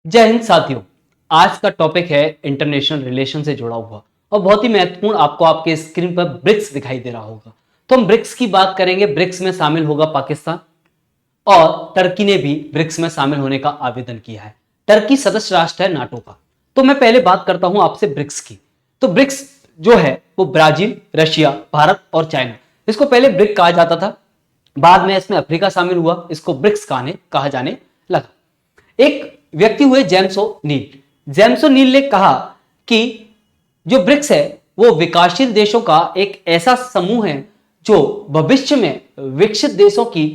जय हिंद साथियों। आज का टॉपिक है इंटरनेशनल रिलेशन से जुड़ा हुआ और बहुत ही महत्वपूर्ण। आपको आपके स्क्रीन पर ब्रिक्स दिखाई दे रहा होगा, तो हम ब्रिक्स की बात करेंगे। ब्रिक्स में शामिल होगा पाकिस्तान और टर्की ने भी ब्रिक्स में शामिल होने का आवेदन किया है। टर्की सदस्य राष्ट्र है नाटो का। तो मैं पहले बात करता हूं आपसे ब्रिक्स की। तो ब्रिक्स जो है वो ब्राजील, रशिया, भारत और चाइना, इसको पहले ब्रिक कहा जाता था। बाद में इसमें अफ्रीका शामिल हुआ, इसको ब्रिक्स कहा जाने लगा। एक व्यक्ति हुए जेम्स नील। जेम्स नील ने कहा कि जो ब्रिक्स है वो विकासशील देशों का एक ऐसा समूह है जो भविष्य में विकसित देशों की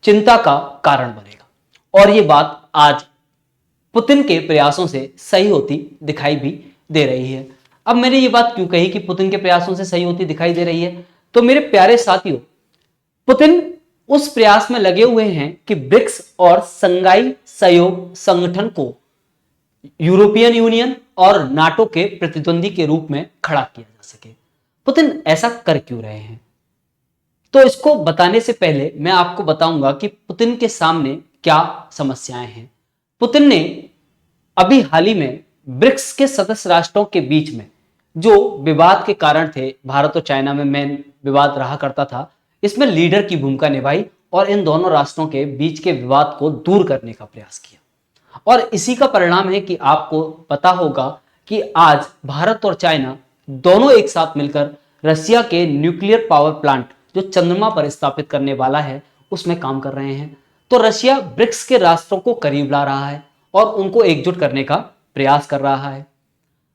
चिंता का कारण बनेगा। और ये बात आज पुतिन के प्रयासों से सही होती दिखाई भी दे रही है। अब मैंने ये बात क्यों कही कि पुतिन के प्रयासों से सही होती दिखाई दे रही है? तो मेरे प्यारे साथियों, पुतिन उस प्रयास में लगे हुए हैं कि ब्रिक्स और संघाई सहयोग संगठन को यूरोपियन यूनियन और नाटो के प्रतिद्वंदी के रूप में खड़ा किया जा सके। पुतिन ऐसा कर क्यों रहे हैं? तो इसको बताने से पहले मैं आपको बताऊंगा कि पुतिन के सामने क्या समस्याएं हैं। पुतिन ने अभी हाल ही में ब्रिक्स के सदस्य राष्ट्रों के बीच में जो विवाद के कारण थे, भारत और चाइना में मेन विवाद रहा करता था, इसमें लीडर की भूमिका निभाई और इन दोनों राष्ट्रों के बीच के विवाद को दूर करने का प्रयास किया। और इसी का परिणाम है कि आपको पता होगा कि आज भारत और चाइना दोनों एक साथ मिलकर रशिया के न्यूक्लियर पावर प्लांट जो चंद्रमा पर स्थापित करने वाला है उसमें काम कर रहे हैं। तो रशिया ब्रिक्स के राष्ट्रों को करीब ला रहा है और उनको एकजुट करने का प्रयास कर रहा है।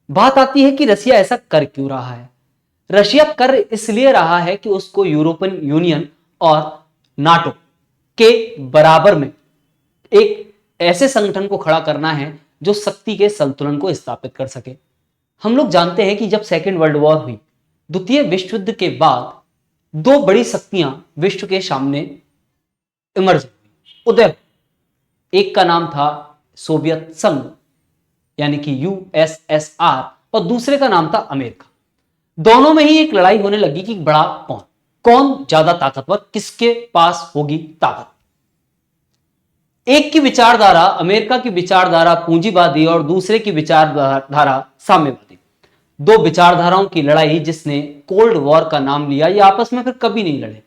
बात आती है कि रशिया ऐसा कर क्यों रहा है? रशिया कर इसलिए रहा है कि उसको यूरोपियन यूनियन और नाटो के बराबर में एक ऐसे संगठन को खड़ा करना है जो शक्ति के संतुलन को स्थापित कर सके। हम लोग जानते हैं कि जब सेकेंड वर्ल्ड वॉर हुई, द्वितीय विश्व युद्ध के बाद दो बड़ी शक्तियां विश्व के सामने इमर्ज उदय। एक का नाम था सोवियत संघ यानी कि यूएसएसआर और दूसरे का नाम था अमेरिका। दोनों में ही एक लड़ाई होने लगी कि बड़ा कौन ज्यादा ताकतवर, किसके पास होगी ताकत। एक की विचारधारा, अमेरिका की विचारधारा पूंजीवादी और दूसरे की विचारधारा साम्यवादी। दो विचारधाराओं की लड़ाई जिसने कोल्ड वॉर का नाम लिया। ये आपस में फिर कभी नहीं लड़े,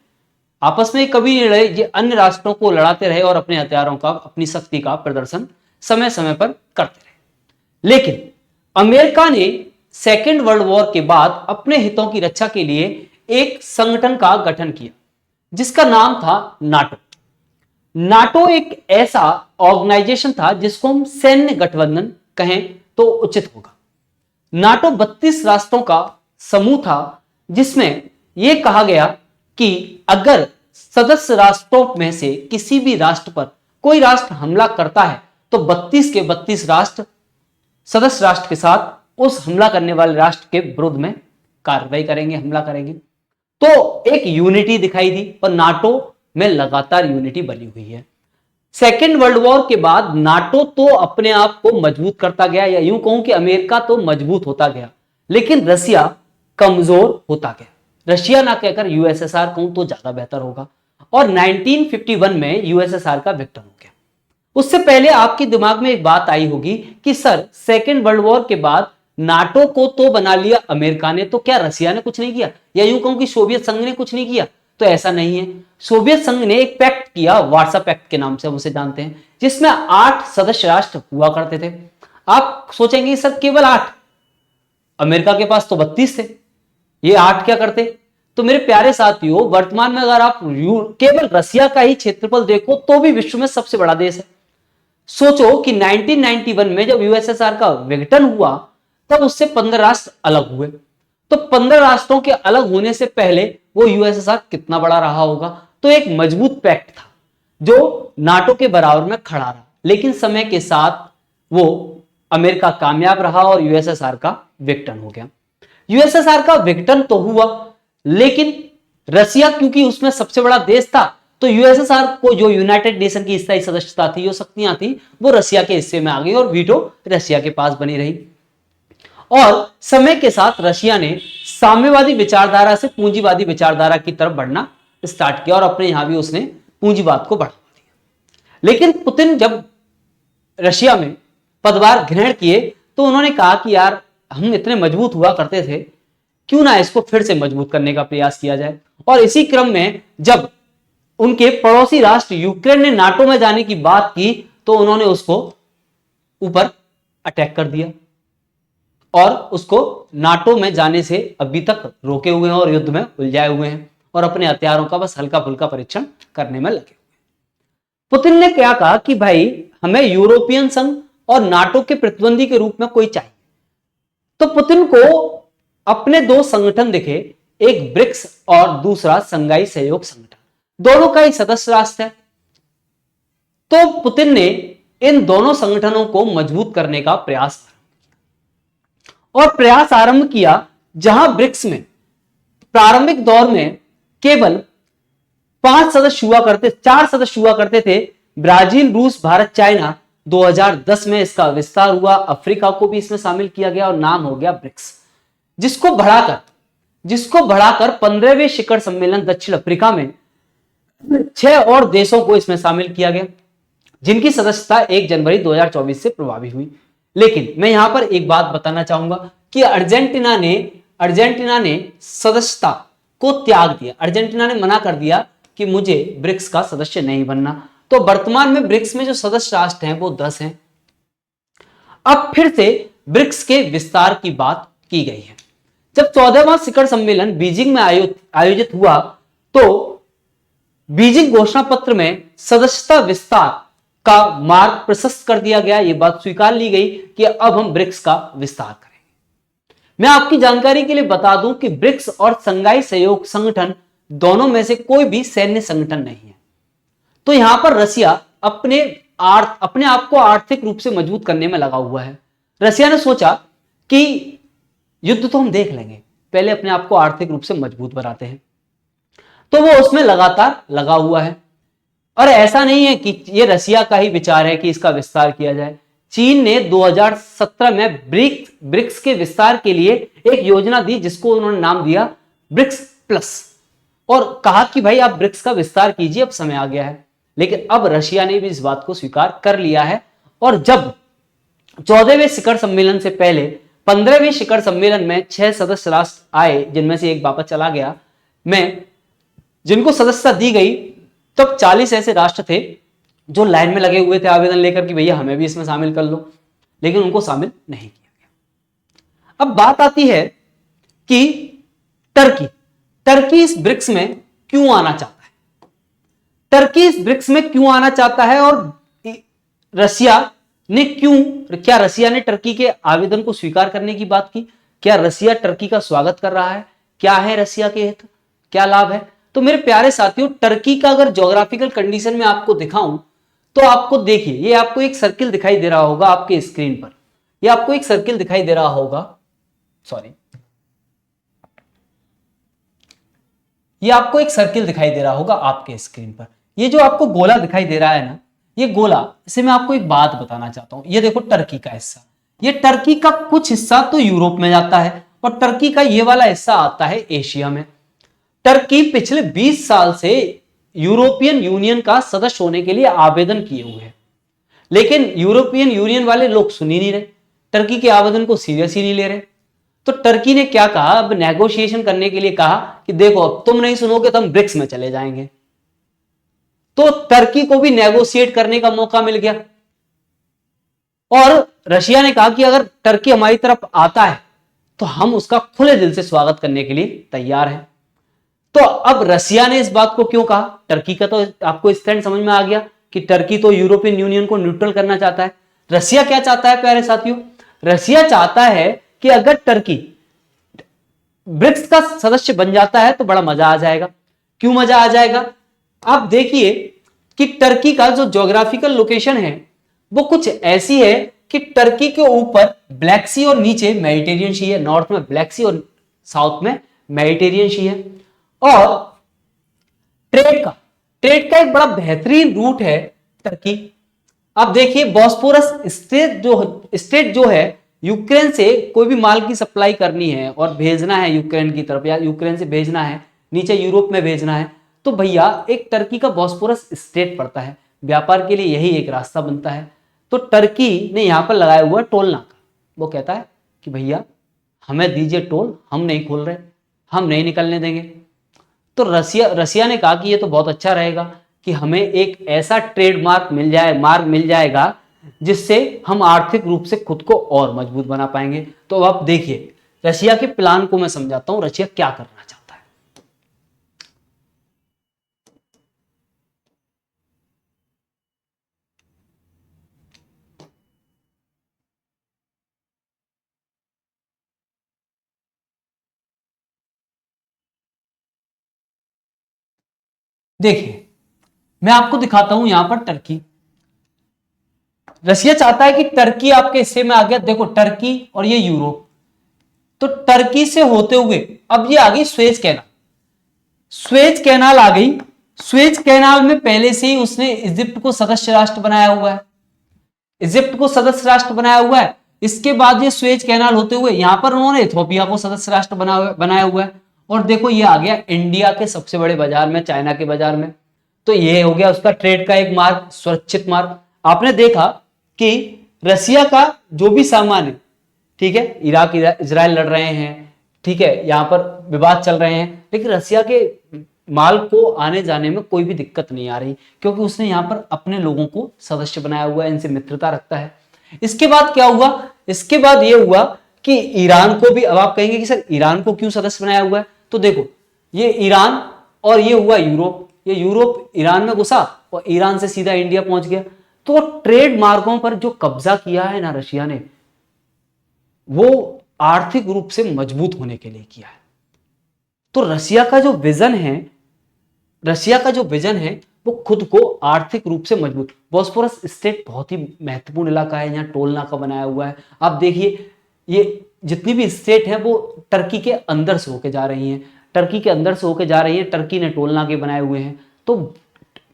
आपस में कभी नहीं लड़े। ये अन्य राष्ट्रों को लड़ाते रहे और अपने हथियारों का, अपनी शक्ति का प्रदर्शन समय समय पर करते रहे। लेकिन अमेरिका ने सेकेंड वर्ल्ड वॉर के बाद अपने हितों की रक्षा के लिए एक संगठन का गठन किया जिसका नाम था नाटो। नाटो एक ऐसा ऑर्गेनाइजेशन था जिसको हम सैन्य गठबंधन कहें तो उचित होगा। नाटो 32 राष्ट्रों का समूह था जिसमें यह कहा गया कि अगर सदस्य राष्ट्रों में से किसी भी राष्ट्र पर कोई राष्ट्र हमला करता है तो 32 के 32 राष्ट्र सदस्य राष्ट्र के साथ उस हमला करने वाले राष्ट्र के विरुद्ध में कार्रवाई करेंगे, हमला करेंगे। तो एक यूनिटी दिखाई दी और नाटो में लगातार यूनिटी बनी हुई है। सेकेंड वर्ल्ड वॉर के बाद नाटो तो अपने आप को मजबूत करता गया, या यूं कहूं कि अमेरिका तो मजबूत होता गया लेकिन रशिया कमजोर होता गया। रशिया ना कहकर यूएसएसआर कहूं तो ज्यादा बेहतर होगा। और 1951 में यूएसएसआर का विघटन हो गया। उससे पहले आपके दिमाग में एक बात आई होगी कि सर सेकेंड वर्ल्ड वॉर के बाद नाटो को तो बना लिया अमेरिका ने, तो क्या रशिया ने कुछ नहीं किया, या यूं कहूं कि सोवियत संघ ने कुछ नहीं किया? तो ऐसा नहीं है। सोवियत संघ ने एक पैक्ट किया, वार्सा पैक्ट के नाम से हम उसे जानते हैं, जिसमें 8 सदस्य राष्ट्र हुआ करते थे। आप सोचेंगे सर केवल 8, अमेरिका के पास तो 32 थे, ये 8 क्या करते? तो मेरे प्यारे साथियों, वर्तमान में अगर आप केवल रशिया का ही क्षेत्रफल देखो तो भी विश्व में सबसे बड़ा देश है। सोचो कि 1991 में जब यूएसएसआर का विघटन हुआ तब उससे 15 राष्ट्र अलग हुए। तो 15 राष्ट्रों के अलग होने से पहले वो यूएसएसआर कितना बड़ा रहा होगा? तो एक मजबूत पैक्ट था जो नाटो के बराबर में खड़ा रहा। लेकिन समय के साथ वो अमेरिका कामयाब रहा और यूएसएसआर का विघटन हो गया। यूएसएसआर का विघटन तो हुआ लेकिन रशिया क्योंकि उसमें सबसे बड़ा देश था तो यूएसएसआर को जो यूनाइटेड नेशन की स्थायी सदस्यता थी, जो शक्तियां थी, वो रशिया के हिस्से में आ गई और वीटो रशिया के पास बनी रही। और समय के साथ रशिया ने साम्यवादी विचारधारा से पूंजीवादी विचारधारा की तरफ बढ़ना स्टार्ट किया और अपने यहां भी उसने पूंजीवाद को बढ़ावा दिया। लेकिन पुतिन जब रशिया में पदभार ग्रहण किए तो उन्होंने कहा कि यार हम इतने मजबूत हुआ करते थे, क्यों ना इसको फिर से मजबूत करने का प्रयास किया जाए। और इसी क्रम में जब उनके पड़ोसी राष्ट्र यूक्रेन ने नाटो में जाने की बात की तो उन्होंने उसको ऊपर अटैक कर दिया और उसको नाटो में जाने से अभी तक रोके हुए हैं और युद्ध में उलझाए हुए हैं और अपने हथियारों का बस हल्का फुल्का परीक्षण करने में लगे हुए हैं। पुतिन ने क्या कहा कि भाई हमें यूरोपियन संघ और नाटो के प्रतिद्वंदी के रूप में कोई चाहिए। तो पुतिन को अपने दो संगठन दिखे, एक ब्रिक्स और दूसरा संघाई सहयोग संगठन, दोनों का ही सदस्य राष्ट्र है। तो पुतिन ने इन दोनों संगठनों को मजबूत करने का प्रयास आरंभ किया, जहां ब्रिक्स में प्रारंभिक दौर में केवल 4 सदस्य हुआ करते थे, ब्राजील, रूस, भारत, चाइना। 2010 में इसका विस्तार हुआ, अफ्रीका को भी इसमें शामिल किया गया और नाम हो गया ब्रिक्स, जिसको बढ़ाकर 15वें शिखर सम्मेलन दक्षिण अफ्रीका में 6 और देशों को इसमें शामिल किया गया, जिनकी सदस्यता 1 जनवरी 2024 से प्रभावी हुई। लेकिन मैं यहां पर एक बात बताना चाहूंगा कि अर्जेंटीना ने सदस्यता को त्याग दिया। अर्जेंटीना ने मना कर दिया कि मुझे ब्रिक्स का सदस्य नहीं बनना। तो वर्तमान में ब्रिक्स में जो सदस्य राष्ट्र हैं वो 10 हैं। अब फिर से ब्रिक्स के विस्तार की बात की गई है। जब 14वां शिखर सम्मेलन बीजिंग में आयोजित हुआ तो बीजिंग घोषणा पत्र में सदस्यता विस्तार का मार्ग प्रशस्त कर दिया गया। यह बात स्वीकार ली गई कि अब हम ब्रिक्स का विस्तार करेंगे। मैं आपकी जानकारी के लिए बता दूं कि ब्रिक्स और संघाई सहयोग संगठन दोनों में से कोई भी सैन्य संगठन नहीं है। तो यहां पर रसिया अपने आप को आर्थिक रूप से मजबूत करने में लगा हुआ है। रसिया ने सोचा कि युद्ध तो हम देख लेंगे, पहले अपने आप को आर्थिक रूप से मजबूत बनाते हैं। तो वो उसमें लगातार लगा हुआ है। और ऐसा नहीं है कि ये रसिया का ही विचार है कि इसका विस्तार किया जाए। चीन ने 2017 में ब्रिक्स के विस्तार के लिए एक योजना दी, जिसको उन्होंने नाम दिया ब्रिक्स प्लस, और कहा कि भाई आप ब्रिक्स का विस्तार कीजिए, अब समय आ गया है। लेकिन अब रशिया ने भी इस बात को स्वीकार कर लिया है। और जब 14वें शिखर सम्मेलन से पहले 15वें शिखर सम्मेलन में 6 सदस्य राष्ट्र आए, जिनमें से एक वापस चला गया, जिनको सदस्यता दी गई, तब 40 ऐसे राष्ट्र थे जो लाइन में लगे हुए थे आवेदन लेकर कि भैया हमें भी इसमें शामिल कर लो, लेकिन उनको शामिल नहीं किया गया। अब बात आती है कि टर्की इस ब्रिक्स में क्यों आना चाहता है। टर्की इस ब्रिक्स में क्यों आना चाहता है और क्या रसिया ने टर्की के आवेदन को स्वीकार करने की बात की? क्या रसिया टर्की का स्वागत कर रहा है? क्या है रसिया के हित, क्या लाभ है? तो मेरे प्यारे साथियों, टर्की का अगर ज्योग्राफिकल कंडीशन में आपको दिखाऊं तो आपको देखिए, ये आपको एक सर्किल दिखाई दे रहा होगा आपके स्क्रीन पर। ये आपको एक सर्किल दिखाई दे रहा होगा, ये आपको एक सर्किल दिखाई दे रहा होगा आपके स्क्रीन पर। ये जो आपको गोला दिखाई दे रहा है ना, ये गोला, इसे मैं आपको एक बात बताना चाहता हूं। ये देखो टर्की का हिस्सा, ये टर्की का कुछ हिस्सा तो यूरोप में जाता है और टर्की का ये वाला हिस्सा आता है एशिया में। टर्की पिछले 20 साल से यूरोपियन यूनियन का सदस्य होने के लिए आवेदन किए हुए हैं, लेकिन यूरोपियन यूनियन वाले लोग सुन ही नहीं रहे, टर्की के आवेदन को सीरियस ही नहीं ले रहे। तो टर्की ने क्या कहा, अब नेगोशिएशन करने के लिए कहा कि देखो अब तुम नहीं सुनोगे तो हम ब्रिक्स में चले जाएंगे। तो टर्की को भी नेगोशिएट करने का मौका मिल गया और रशिया ने कहा कि अगर टर्की हमारी तरफ आता है तो हम उसका खुले दिल से स्वागत करने के लिए तैयार हैं। तो अब रसिया ने इस बात को क्यों कहा? टर्की का तो आपको स्टैंड समझ में आ गया कि टर्की तो यूरोपियन यूनियन को न्यूट्रल करना चाहता है। रसिया क्या चाहता है प्यारे साथियों? रसिया चाहता है कि अगर टर्की ब्रिक्स का सदस्य बन जाता है तो बड़ा मजा आ जाएगा। क्यों मजा आ जाएगा? आप देखिए कि टर्की का जो ज्योग्राफिकल लोकेशन है वो कुछ ऐसी है कि टर्की के ऊपर ब्लैक सी और नीचे मेडिटेरियन सी है, नॉर्थ में ब्लैक सी और साउथ में मेडिटेरियन सी है। और ट्रेड का एक बड़ा बेहतरीन रूट है टर्की। अब देखिए बॉस्फोरस स्टेट जो है, यूक्रेन से कोई भी माल की सप्लाई करनी है और भेजना है यूक्रेन की तरफ, या यूक्रेन से भेजना है नीचे यूरोप में भेजना है, तो भैया एक टर्की का बॉस्फोरस स्टेट पड़ता है, व्यापार के लिए यही एक रास्ता बनता है। तो टर्की ने यहां पर लगाया हुआ टोल नाका। वो कहता है कि भैया हमें दीजिए टोल, हम नहीं खोल रहे, हम नहीं निकलने देंगे। तो रसिया ने कहा कि ये तो बहुत अच्छा रहेगा कि हमें एक ऐसा ट्रेड मार्ग मिल जाएगा जिससे हम आर्थिक रूप से खुद को और मजबूत बना पाएंगे। तो अब आप देखिए रशिया के प्लान को मैं समझाता हूं, रशिया क्या करना चाहता है। देखिए मैं आपको दिखाता हूं यहां पर टर्की। रशिया चाहता है कि टर्की आपके हिस्से में आ गया, देखो टर्की और ये यूरोप। तो टर्की से होते हुए अब ये आ गई स्वेज कैनाल। स्वेज कैनाल आ गई। स्वेज कैनाल में पहले से ही उसने इजिप्ट को सदस्य राष्ट्र बनाया हुआ है, इजिप्ट को सदस्य राष्ट्र बनाया हुआ है। इसके बाद ये स्वेज कैनाल होते हुए यहां पर उन्होंने इथोपिया को सदस्य राष्ट्र बनाया हुआ है। और देखो ये आ गया इंडिया के सबसे बड़े बाजार में, चाइना के बाजार में। तो ये हो गया उसका ट्रेड का एक मार्ग, सुरक्षित मार्ग। आपने देखा कि रसिया का जो भी सामान है, ठीक है, इराक इजराइल लड़ रहे हैं, ठीक है, यहां पर विवाद चल रहे हैं, लेकिन रसिया के माल को आने जाने में कोई भी दिक्कत नहीं आ रही, क्योंकि उसने यहां पर अपने लोगों को सदस्य बनाया हुआ है, इनसे मित्रता रखता है। इसके बाद क्या हुआ, इसके बाद यह हुआ कि ईरान को भी, अब आप कहेंगे कि सर ईरान को क्यों सदस्य बनाया हुआ है, तो देखो ये ईरान और ये हुआ यूरोप, ये यूरोप ईरान में घुसा और ईरान से सीधा इंडिया पहुंच गया। तो ट्रेड मार्गों पर जो कब्जा किया है ना रशिया ने, वो आर्थिक रूप से मजबूत होने के लिए किया है। तो रशिया का जो विजन है, रशिया का जो विजन है वो खुद को आर्थिक रूप से मजबूत, बॉस्फोरस स्टेट बहुत ही महत्वपूर्ण इलाका है, यहाँ टोल नाका बनाया हुआ है। आप देखिए ये जितनी भी स्टेट है वो टर्की के अंदर से होके जा रही हैं, टर्की के अंदर से होके जा रही है, टर्की ने टोल नाके बनाए हुए हैं। तो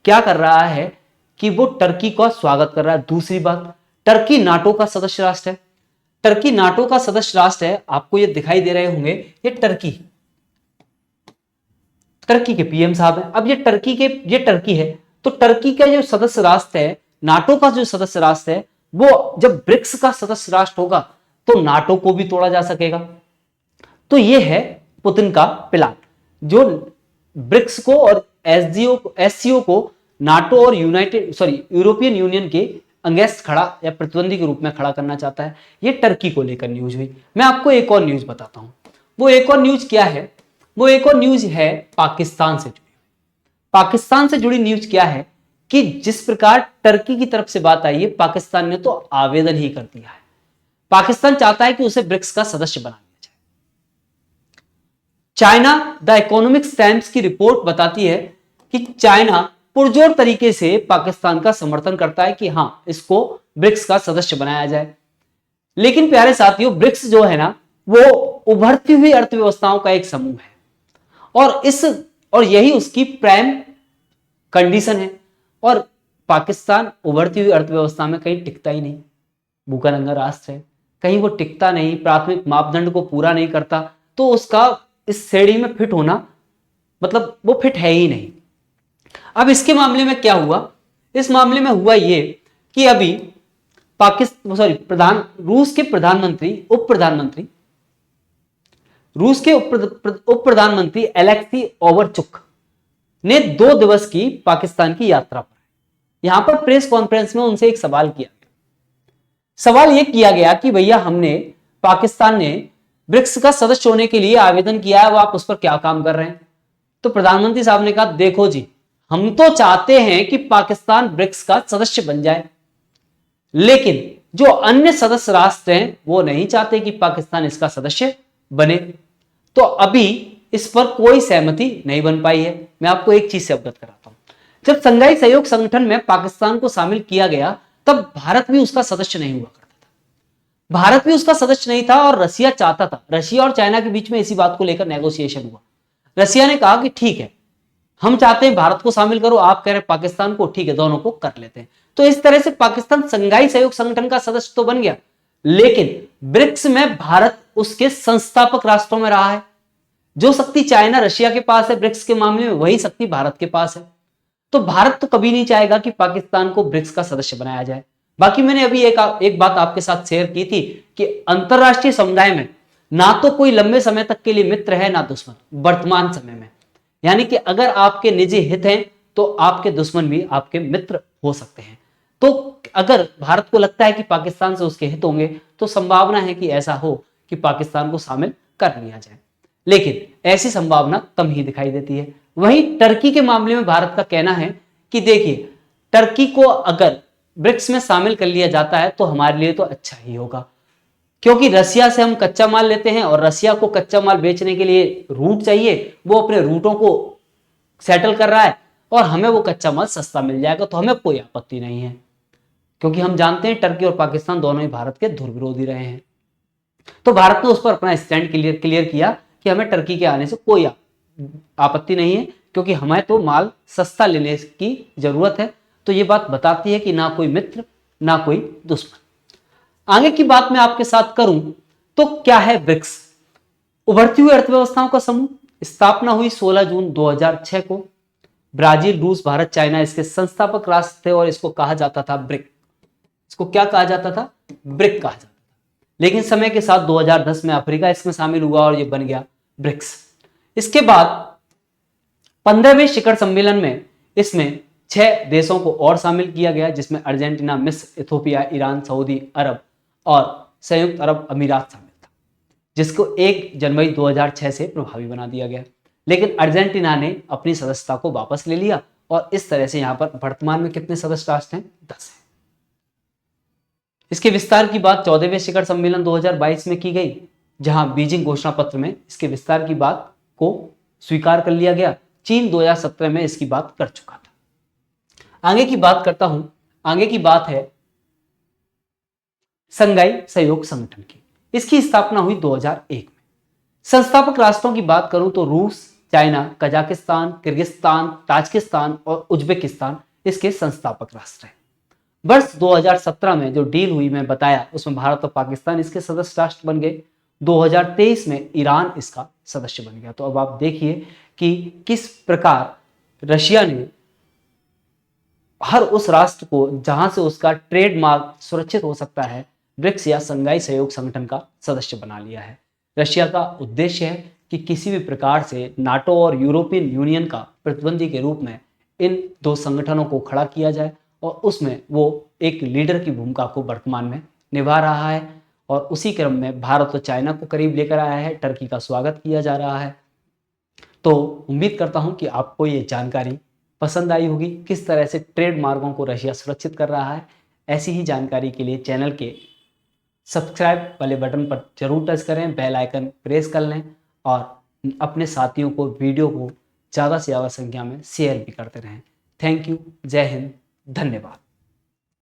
क्या कर रहा है कि वो टर्की का स्वागत कर रहा है। दूसरी बात, टर्की नाटो का सदस्य राष्ट्र है, टर्की नाटो का सदस्य राष्ट्र है। आपको ये दिखाई दे रहे होंगे, ये टर्की के पीएम साहब हैं। अब ये टर्की है, तो टर्की का जो सदस्य राष्ट्र है, नाटो का जो सदस्य राष्ट्र है, वो जब ब्रिक्स का सदस्य राष्ट्र होगा तो नाटो को भी तोड़ा जा सकेगा। तो ये है पुतिन का प्लान, जो ब्रिक्स को और एससीओ को नाटो और यूरोपियन यूनियन के अगेंस्ट खड़ा या प्रतिद्वंदी के रूप में खड़ा करना चाहता है। ये टर्की को लेकर न्यूज हुई। मैं आपको एक और न्यूज बताता हूं। वो एक और न्यूज क्या है, वो एक और न्यूज है पाकिस्तान से जुड़ी। पाकिस्तान से जुड़ी न्यूज क्या है कि जिस प्रकार टर्की की तरफ से बात आई है, पाकिस्तान ने तो आवेदन ही कर दिया है। पाकिस्तान चाहता है कि उसे ब्रिक्स का सदस्य बना दिया जाए। चाइना, द इकोनॉमिक्स टाइम्स की रिपोर्ट बताती है कि चाइना पुरजोर तरीके से पाकिस्तान का समर्थन करता है कि हां इसको ब्रिक्स का सदस्य बनाया जाए। लेकिन प्यारे साथियों, ब्रिक्स जो है ना, वो उभरती हुई अर्थव्यवस्थाओं का एक समूह है और यही उसकी प्राइम कंडीशन है। और पाकिस्तान उभरती हुई अर्थव्यवस्था में कहीं टिकता ही नहीं, भूखा नंगा राष्ट्र है, कहीं वो टिकता नहीं, प्राथमिक मापदंड को पूरा नहीं करता, तो उसका इस श्रेणी में फिट होना मतलब वो फिट है ही नहीं। अब इसके मामले में क्या हुआ, इस मामले में हुआ ये कि अभी रूस के उप प्रधानमंत्री एलेक्सी ओवरचुक ने 2 दिवस की पाकिस्तान की यात्रा पर, यहां पर प्रेस कॉन्फ्रेंस में उनसे एक सवाल किया गया। सवाल यह किया गया कि भैया पाकिस्तान ने ब्रिक्स का सदस्य होने के लिए आवेदन किया है, वो आप उस पर क्या काम कर रहे हैं। तो प्रधानमंत्री साहब ने कहा, देखो जी, हम तो चाहते हैं कि पाकिस्तान ब्रिक्स का सदस्य बन जाए, लेकिन जो अन्य सदस्य राष्ट्र हैं वो नहीं चाहते कि पाकिस्तान इसका सदस्य बने। तो अभी इस पर कोई सहमति नहीं बन पाई है। मैं आपको एक चीज से अवगत कराता हूं, जब संघाई सहयोग संगठन में पाकिस्तान को शामिल किया गया तब भारत भी उसका सदस्य नहीं हुआ करता था, भारत भी उसका सदस्य नहीं था और रसिया चाहता था। रशिया और चाइना के बीच में इसी बात को लेकर नेगोशिएशन हुआ। रसिया ने कहा कि ठीक है, हम चाहते हैं भारत को शामिल करो, आप कह रहे पाकिस्तान को, ठीक है, दोनों को कर लेते हैं। तो इस तरह से पाकिस्तान संघाई सहयोग संगठन का सदस्य तो बन गया, लेकिन ब्रिक्स में भारत उसके संस्थापक राष्ट्रों में रहा है। जो शक्ति चाइना रशिया के पास है ब्रिक्स के मामले में, वही शक्ति भारत के पास है। तो भारत तो कभी नहीं चाहेगा कि पाकिस्तान को ब्रिक्स का सदस्य बनाया जाए। बाकी मैंने अभी एक बात आपके साथ शेयर की थी कि अंतरराष्ट्रीय समुदाय में ना तो कोई लंबे समय तक के लिए मित्र है ना दुश्मन वर्तमान समय में। यानी कि अगर आपके निजी हित हैं तो आपके दुश्मन भी आपके मित्र हो सकते हैं। तो अगर भारत को लगता है कि पाकिस्तान से उसके हित होंगे तो संभावना है कि ऐसा हो कि पाकिस्तान को शामिल कर लिया जाए, लेकिन ऐसी संभावना कम ही दिखाई देती है। वहीं टर्की के मामले में भारत का कहना है कि देखिए, टर्की को अगर ब्रिक्स में शामिल कर लिया जाता है तो हमारे लिए तो अच्छा ही होगा, क्योंकि रसिया से हम कच्चा माल लेते हैं और रसिया को कच्चा माल बेचने के लिए रूट चाहिए, वो अपने रूटों को सेटल कर रहा है और हमें वो कच्चा माल सस्ता मिल जाएगा, तो हमें कोई आपत्ति नहीं है, क्योंकि हम जानते हैं टर्की और पाकिस्तान दोनों ही भारत के धुर विरोधी रहे हैं। तो भारत ने उस पर अपना स्टैंड क्लियर किया कि हमें टर्की के आने से कोई आपत्ति नहीं है, क्योंकि हमें तो माल सस्ता लेने की जरूरत है। तो ये बात बताती है कि ना कोई मित्र ना कोई दुश्मन। आगे की बात मैं आपके साथ करूं तो क्या है ब्रिक्स? उभरती हुई अर्थव्यवस्थाओं का समूह, स्थापना हुई 16 जून 2006 को। ब्राजील, रूस, भारत, चाइना इसके संस्थापक राष्ट्र थे और इसको कहा जाता था ब्रिक। इसको क्या कहा जाता था? ब्रिक कहा जाता था। लेकिन समय के साथ 2010 में अफ्रीका इसमें शामिल हुआ और ये बन गया ब्रिक्स। इसके बाद 15वें शिखर सम्मेलन में इसमें 6 देशों को और शामिल किया गया, जिसमें अर्जेंटीना, मिस्र, इथोपिया, ईरान, सऊदी अरब और संयुक्त अरब अमीरात शामिल था, जिसको 1 जनवरी 2006 से प्रभावी बना दिया गया। लेकिन अर्जेंटीना ने अपनी सदस्यता को वापस ले लिया और इस तरह से यहां पर वर्तमान में कितने सदस्य राष्ट्र हैं? 10 हैं। इसके विस्तार की बात 14वें शिखर सम्मेलन 2022 में की गई, जहां बीजिंग घोषणा पत्र में इसके विस्तार की बात को स्वीकार कर लिया गया। चीन 2017 में इसकी बात कर चुका था। आगे की बात करता हूं। आगे की बात है संघाई सहयोग संगठन की। इसकी स्थापना हुई 2001 में। संस्थापक राष्ट्रों की बात करूं तो रूस, चाइना, कजाकिस्तान, किर्गिस्तान, ताजिकिस्तान और उज्बेकिस्तान इसके संस्थापक राष्ट्र हैं। वर्ष 2017 में जो डील हुई मैं बताया, उसमें भारत और पाकिस्तान इसके सदस्य राष्ट्र बन गए। 2023 में ईरान इसका सदस्य बन गया। तो अब आप देखिए कि किस प्रकार रशिया ने हर उस राष्ट्र को जहां से उसका ट्रेडमार्क सुरक्षित हो सकता है, ब्रिक्स या संघाई सहयोग संगठन का सदस्य बना लिया है। रशिया का उद्देश्य है कि किसी भी प्रकार से नाटो और यूरोपियन यूनियन का प्रतिद्वंदी के रूप में इन 2 संगठनों को खड़ा किया जाए और उसमें वो एक लीडर की भूमिका को वर्तमान में निभा रहा है। और उसी क्रम में भारत और चाइना को करीब लेकर आया है। टर्की का स्वागत किया जा रहा है। तो उम्मीद करता हूं कि आपको ये जानकारी पसंद आई होगी, किस तरह से ट्रेड मार्गों को रशिया सुरक्षित कर रहा है। ऐसी ही जानकारी के लिए चैनल के सब्सक्राइब वाले बटन पर जरूर टच करें, बेल आइकन प्रेस कर लें और अपने साथियों को वीडियो को ज़्यादा से ज़्यादा संख्या में शेयर भी करते रहें। Thank you. जय हिंद। धन्यवाद।